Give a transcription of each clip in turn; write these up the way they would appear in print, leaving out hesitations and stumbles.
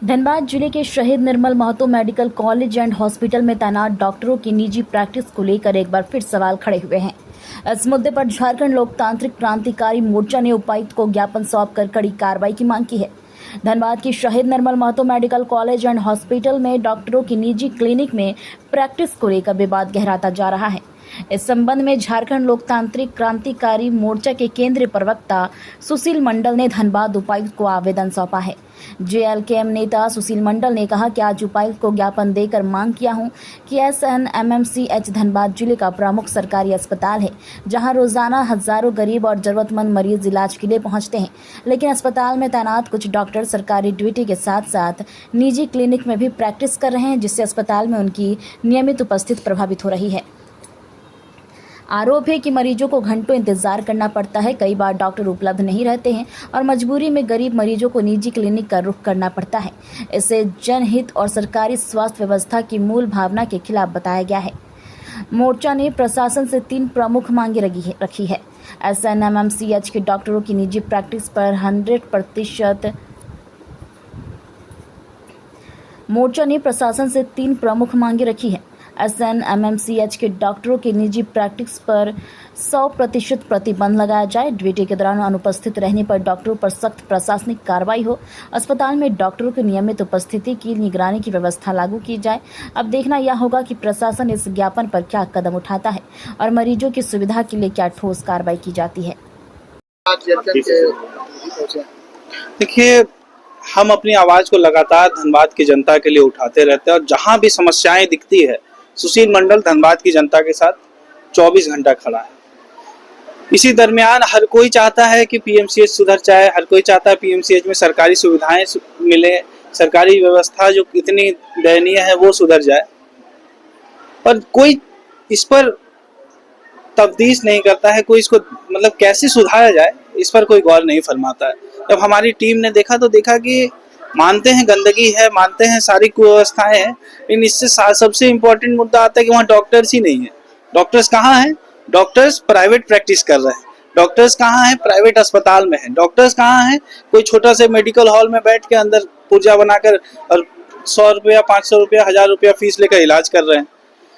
धनबाद जिले के Shaheed Nirmal Mahato medical college and hospital में तैनात डॉक्टरों की निजी प्रैक्टिस को लेकर एक बार फिर सवाल खड़े हुए हैं। इस मुद्दे पर झारखंड लोकतांत्रिक क्रांतिकारी मोर्चा ने उपायुक्त को ज्ञापन सौंपकर कड़ी कार्रवाई की मांग की है। धनबाद की Shaheed Nirmal Mahato medical college and hospital में डॉक्टरों की निजी क्लिनिक में प्रैक्टिस को लेकर विवाद गहराता जा रहा है। इस संबंध में झारखंड लोकतांत्रिक क्रांतिकारी मोर्चा के केंद्रीय प्रवक्ता सुशील मंडल ने धनबाद उपायुक्त को आवेदन सौंपा है। जेएलकेएम नेता सुशील मंडल ने कहा कि आज उपायुक्त को ज्ञापन देकर मांग किया हूं कि एसएनएमएमसीएच धनबाद जिले का प्रमुख सरकारी अस्पताल है, जहां रोजाना हजारों गरीब और जरूरतमंद मरीज इलाज के लिए पहुंचते हैं, लेकिन अस्पताल में तैनात कुछ डॉक्टर सरकारी ड्यूटी के साथ साथ निजी क्लिनिक में भी प्रैक्टिस कर रहे हैं, जिससे अस्पताल में उनकी नियमित उपस्थिति प्रभावित हो रही है। आरोप है कि मरीजों को घंटों इंतजार करना पड़ता है, कई बार डॉक्टर उपलब्ध नहीं रहते हैं और मजबूरी में गरीब मरीजों को निजी क्लिनिक का रुख करना पड़ता है। इसे जनहित और सरकारी स्वास्थ्य व्यवस्था की मूल भावना के खिलाफ बताया गया है। मोर्चा ने प्रशासन से 3 प्रमुख मांगे रखी है। एसएनएमएमसीएच के डॉक्टरों की निजी प्रैक्टिस पर 100% मोर्चा ने प्रशासन से 3 प्रमुख मांगे रखी है। एसएनएमएमसीएच के डॉक्टरों की निजी प्रैक्टिस पर 100% प्रतिबंध लगाया जाए। ड्यूटी के दौरान अनुपस्थित रहने पर डॉक्टरों पर सख्त प्रशासनिक कार्रवाई हो। अस्पताल में डॉक्टरों की नियमित उपस्थिति की निगरानी की व्यवस्था लागू की जाए। अब देखना यह होगा कि प्रशासन इस ज्ञापन पर क्या कदम उठाता है और मरीजों की सुविधा के लिए क्या ठोस कार्रवाई की जाती है। देखिए, हम अपनी आवाज को लगातार धनबाद की जनता के लिए उठाते रहते हैं और जहां भी समस्याएं दिखती है, सुशील मंडल धनबाद की जनता के साथ 24 घंटा खड़ा है। इसी दरमियान हर कोई चाहता है कि पीएमसीएच सुधर जाए, हर कोई चाहता है पीएमसीएच में सरकारी सुविधाएं मिले, सरकारी व्यवस्था जो इतनी दयनीय है वो सुधर जाए, पर कोई इस पर तफ्तीश नहीं करता है। कोई इसको कैसे सुधारा जाए इस पर कोई गौर नहीं फरमाता है। जब हमारी टीम ने देखा तो देखा कि मानते हैं गंदगी है, मानते हैं सारी कुव्यवस्थाएं हैं, लेकिन इससे सबसे इम्पोर्टेंट मुद्दा आता है कि वहाँ डॉक्टर्स ही नहीं है। डॉक्टर्स कहाँ हैं? डॉक्टर्स प्राइवेट प्रैक्टिस कर रहे हैं। डॉक्टर्स कहाँ हैं? प्राइवेट अस्पताल में हैं। डॉक्टर्स कहाँ हैं? कोई छोटा से मेडिकल हॉल में बैठ के अंदर पुर्जा बनाकर और 100 रुपया, 500 रुपया, 1000 रुपया फीस लेकर इलाज कर रहे हैं।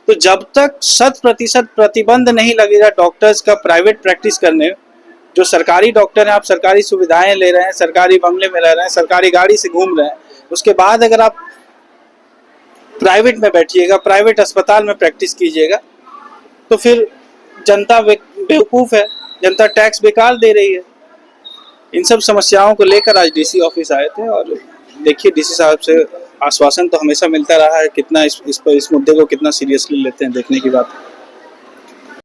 तो जब तक 100% प्रतिबंध नहीं लगेगा डॉक्टर्स का प्राइवेट प्रैक्टिस करने, जो सरकारी डॉक्टर हैं, आप सरकारी सुविधाएं ले रहे हैं, सरकारी बंगले में रह रहे हैं, सरकारी गाड़ी से घूम रहे हैं, उसके बाद अगर आप प्राइवेट में बैठिएगा, प्राइवेट अस्पताल में प्रैक्टिस कीजिएगा, तो फिर जनता बेवकूफ़ है, जनता टैक्स बेकार दे रही है। इन सब समस्याओं को लेकर आज डीसी ऑफिस आए थे और देखिए डीसी साहब से आश्वासन तो हमेशा मिलता रहा है, कितना इस मुद्दे को कितना सीरियसली लेते हैं देखने की बात है।